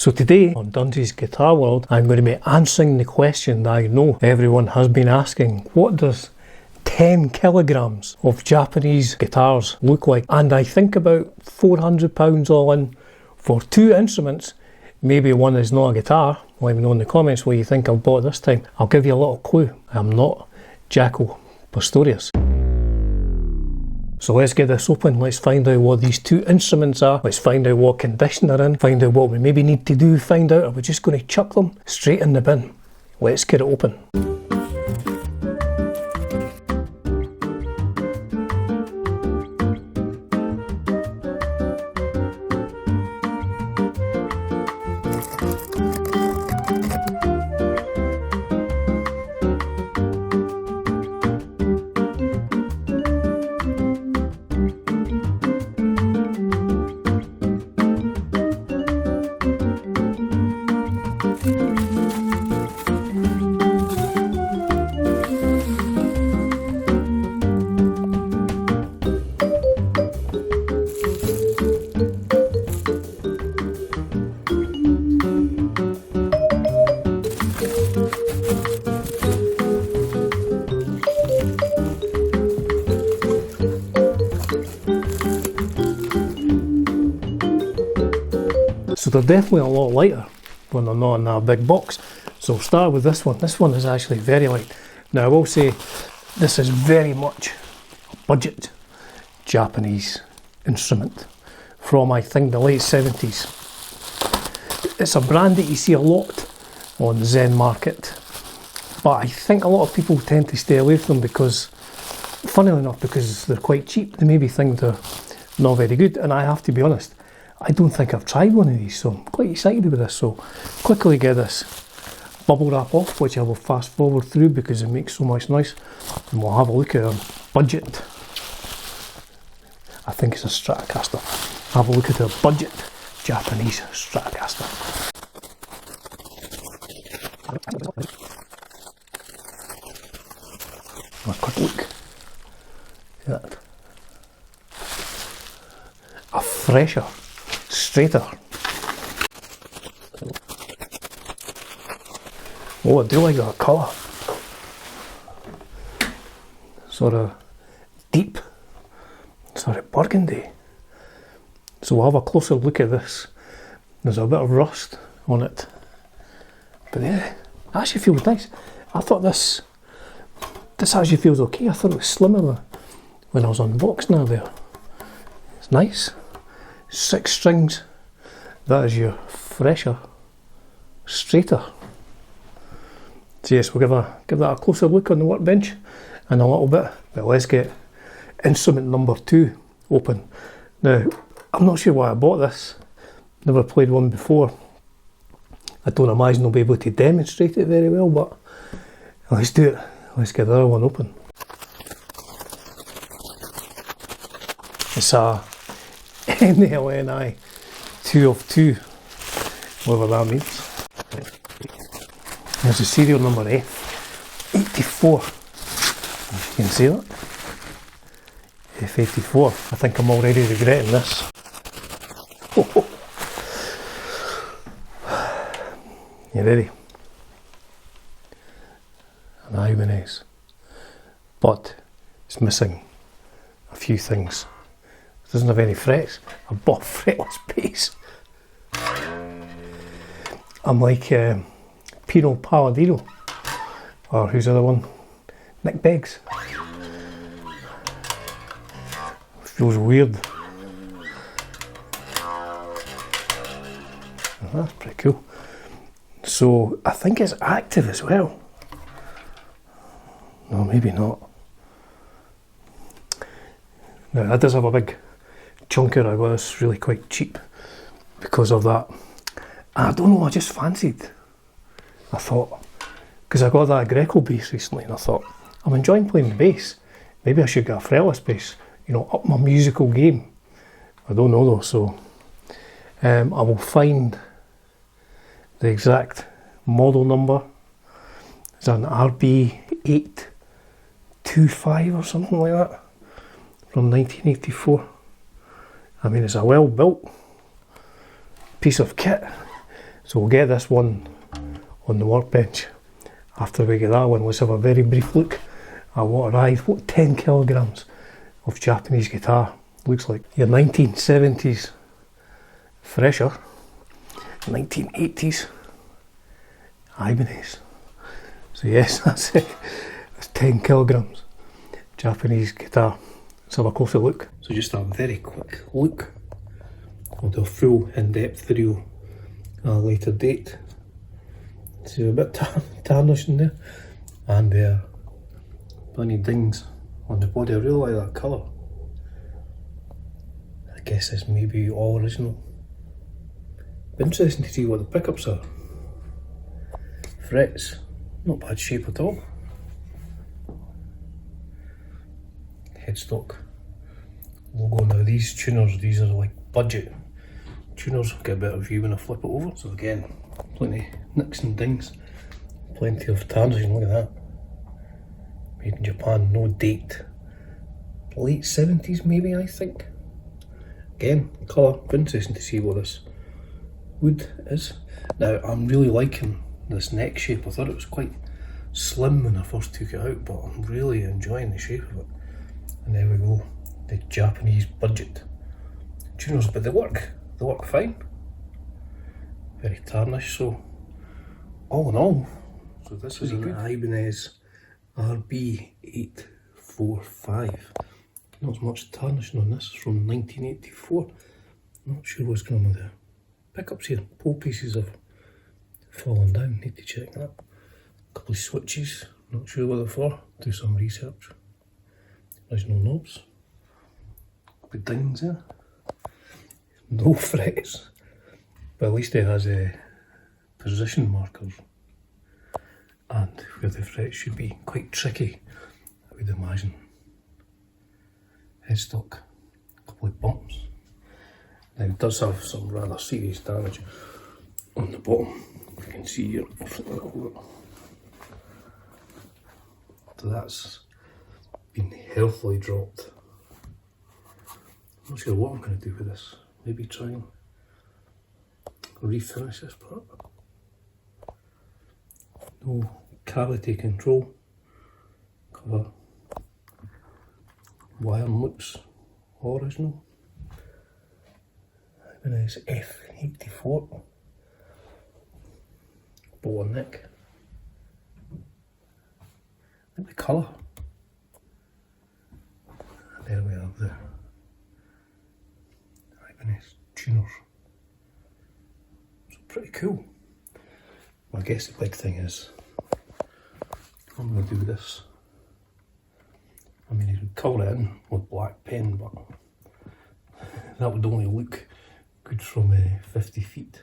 So today on Dunge's Guitar World, I'm going to be answering the question that I know everyone has been asking. What does 10 kilograms of Japanese guitars look like? And I think about £400 all in for two instruments. Maybe one is not a guitar. Let me know in the comments what you think I've bought this time. I'll give you a little clue. I'm not Jaco Pastorius. So let's get this open, let's find out what these two instruments are, let's find out what condition they're in, find out what we maybe need to do, find out are we just going to chuck them straight in the bin. Let's get it open. So they're definitely a lot lighter when they're not in that big box. So we'll start with this one. This one is actually very light. Now I will say this is very much a budget Japanese instrument from I think the late 70s. It's a brand that you see a lot on Zen Market, but I think a lot of people tend to stay away from them because, funnily enough, because they're quite cheap. They maybe think they're not very good, and I have to be honest, I don't think I've tried one of these, so I'm quite excited with this. So quickly get this bubble wrap off, which I will fast forward through because it makes so much noise, and we'll have a look at a budget, I think it's a Stratocaster, have a look at a budget Japanese Stratocaster. A quick look at that. A fresher, straighter. Oh, I do like that colour. Sort of deep, sort of burgundy. So we'll have a closer look at this. There's a bit of rust on it, but yeah, it actually feels nice. I thought this actually feels okay. I thought it was slimmer when I was unboxing her there. It's nice. 6 strings. That is your fresher straighter. So yes, we'll give that a closer look on the workbench in a little bit. But let's get instrument number 2 open. Now, I'm not sure why I bought this. Never played one before. I don't imagine I'll be able to demonstrate it very well, but let's do it. Let's get the other one open. It's a NLNI 2 of 2, whatever that means. There's the serial number F84, if you can see that. F84, I think I'm already regretting this. You ready? An Ibanez, but it's missing a few things. It doesn't have any frets. I bought fretless bass. I'm like Pino Palladino, or who's the other one? Nick Beggs. Feels weird. That's pretty cool. So I think it's active as well. No, maybe not. Now that does have a big chunker. I got this really quite cheap because of that. And I don't know, I just fancied. I thought, because I got that Greco bass recently, and I thought, I'm enjoying playing the bass. Maybe I should get a fretless bass, you know, up my musical game. I don't know though, so I will find the exact model number. It's an RB825 or something like that, from 1984. I mean, it's a well built piece of kit. So we'll get this one on the workbench. After we get that one, let's have a very brief look at what arrived. What 10 kilograms of Japanese guitar looks like. Your 1970s Fresher, 1980s Ibanez. So yes, that's it. That's 10 kilograms Japanese guitar. Let's have a closer look. So just a very quick look. I'll do a full in-depth video at a later date. See a bit tarnished in there, and bunny dings on the body. I really like that colour. I guess this may be all original. Interesting to see what the pickups are. Frets, not bad shape at all. Headstock logo. Now these tuners, these are like budget tuners, get a better view when I flip it over. So again, plenty nicks and dings, plenty of tarnishing, look at that. Made in Japan, no date. Late 70s maybe, I think. Again, colour, interesting to see what this wood is. Now I'm really liking this neck shape. I thought it was quite slim when I first took it out, but I'm really enjoying the shape of it. And there we go, the Japanese budget tuners, but they work fine. Very tarnished, so all in all, so this is an Ibanez RB845. Not as much tarnishing on this, it's from 1984. Not sure what's going on with the pickups here. Pole pieces have fallen down, need to check that. A couple of switches, not sure what they're for, do some research. Original knobs, a couple of dings there. No frets, but at least it has a position markers, and where the frets should be quite tricky, I would imagine. Headstock, a couple of bumps. Now it does have some rather serious damage on the bottom. You can see here. So that's been healthily dropped. I'm not sure what I'm going to do with this. Maybe try and refinish this part. No cavity control. Cover. Wiring looks original. Ibanez F84. Bow neck. Look at the colour. And there we have the Ibanez tuners. So pretty cool. Well, I guess the big thing is, what I'm going to do with this. I mean, you could colour it in with black pen, but that would only look good from 50 feet.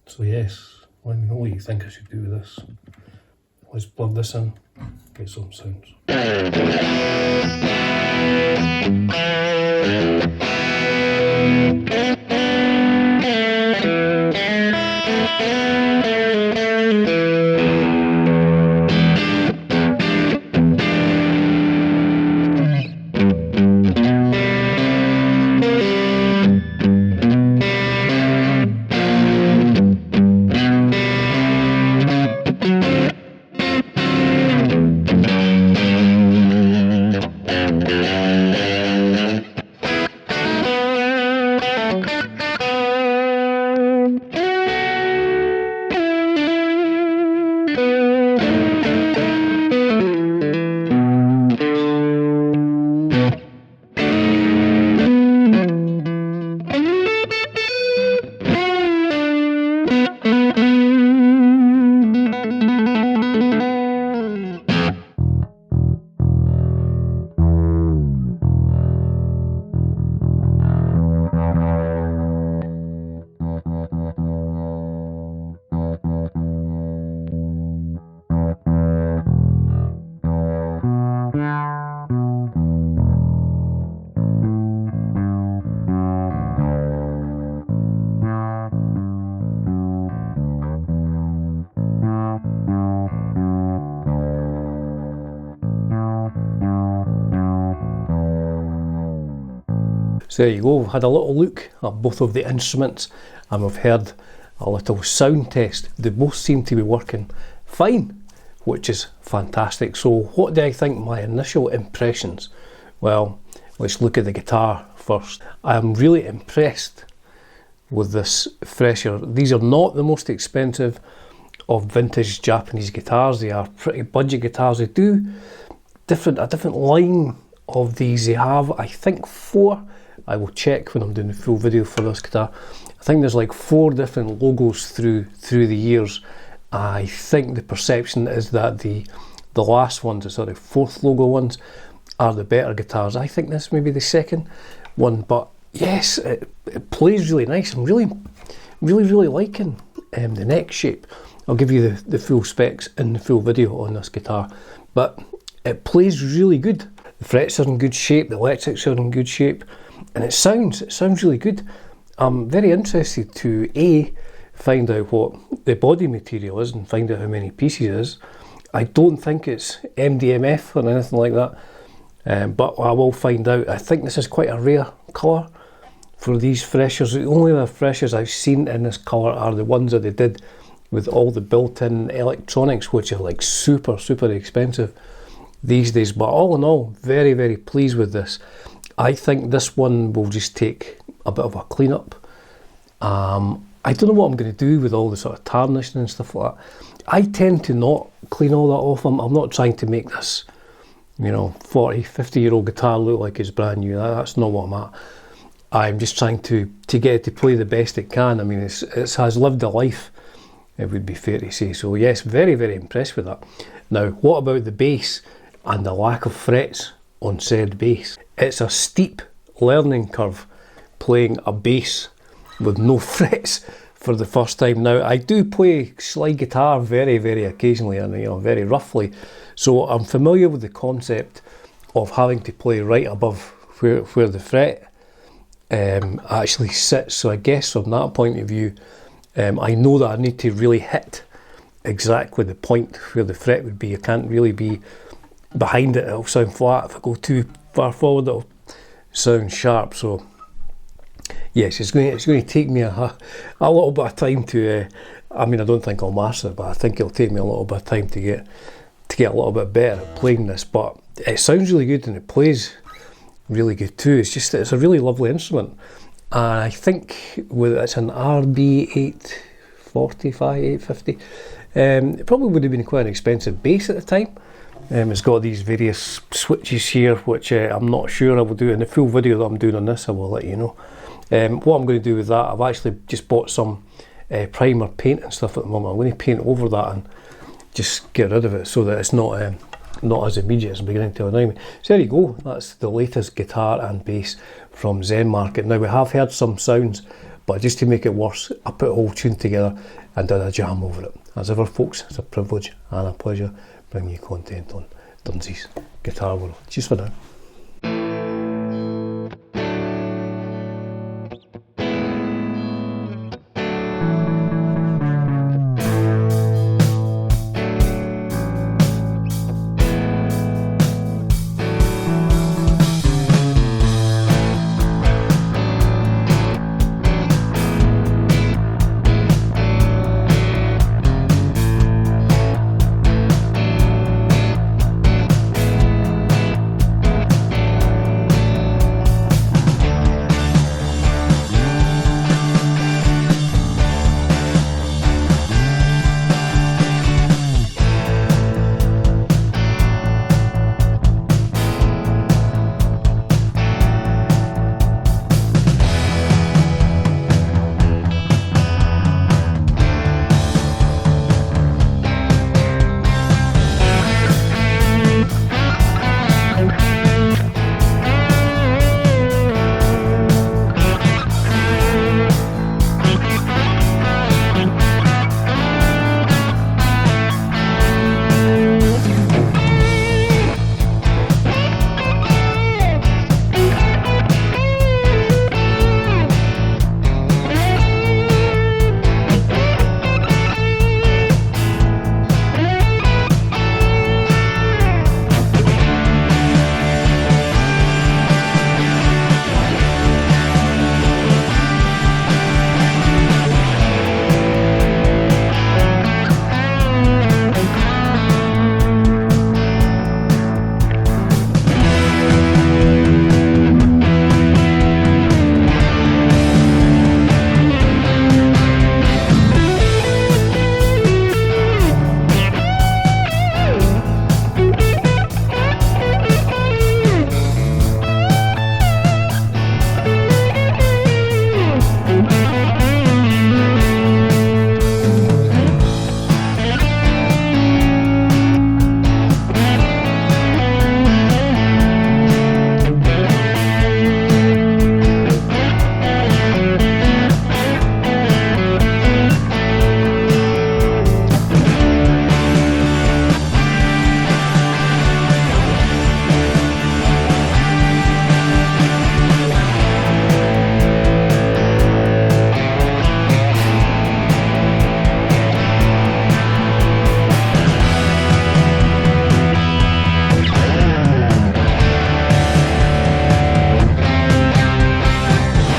So yes, let me know what you think I should do with this. Let's plug this in, get some sounds. So there you go, we've had a little look at both of the instruments and we've heard a little sound test. They both seem to be working fine, which is fantastic. So what do I think my initial impressions? Well, let's look at the guitar first. I'm really impressed with this Fresher. These are not the most expensive of vintage Japanese guitars. They are pretty budget guitars. They do a different line of these. They have, I think, 4. I will check when I'm doing the full video for this guitar. I think there's like 4 different logos through the years. I think the perception is that the last ones, the sort of 4th logo ones, are the better guitars. I think this may be the second one, but yes, it plays really nice. I'm really liking the neck shape. I'll give you the full specs in the full video on this guitar, but it plays really good. The frets are in good shape, the electrics are in good shape, and it sounds really good. I'm very interested to find out what the body material is and find out how many pieces it is. I don't think it's MDMF or anything like that, but I will find out. I think this is quite a rare colour for these Freshers. The only other Freshers I've seen in this colour are the ones that they did with all the built-in electronics, which are like super expensive these days. But all in all, very pleased with this. I think this one will just take a bit of a clean up. I don't know what I'm going to do with all the sort of tarnishing and stuff like that. I tend to not clean all that off. I'm not trying to make this, 40, 50-year-old guitar look like it's brand new. That's not what I'm at. I'm just trying to get it to play the best it can. I mean, it has lived a life, it would be fair to say. So yes, very impressed with that. Now, what about the bass and the lack of frets on said bass? It's a steep learning curve playing a bass with no frets for the first time. Now, I do play slide guitar very occasionally and very roughly, so I'm familiar with the concept of having to play right above where the fret actually sits. So I guess from that point of view, I know that I need to really hit exactly the point where the fret would be. I can't really be behind it, it'll sound flat. If I go too far forward, it'll sound sharp. So yes, it's going to take me a little bit of time to, I don't think I'll master it, but I think it'll take me a little bit of time to get a little bit better at playing this. But it sounds really good and it plays really good too. It's a really lovely instrument. And I think it's an RB 845, 850. It probably would have been quite an expensive bass at the time. It's got these various switches here, which I'm not sure I will do. In the full video that I'm doing on this, I will let you know. What I'm going to do with that, I've actually just bought some primer paint and stuff at the moment. I'm going to paint over that and just get rid of it so that it's not as immediate as beginning to annoy me. So there you go, that's the latest guitar and bass from Zen Market. Now, we have heard some sounds, but just to make it worse, I put a whole tune together and did a jam over it. As ever, folks, it's a privilege and a pleasure bringing you content on Dunsi's Guitar World. Cheers for now.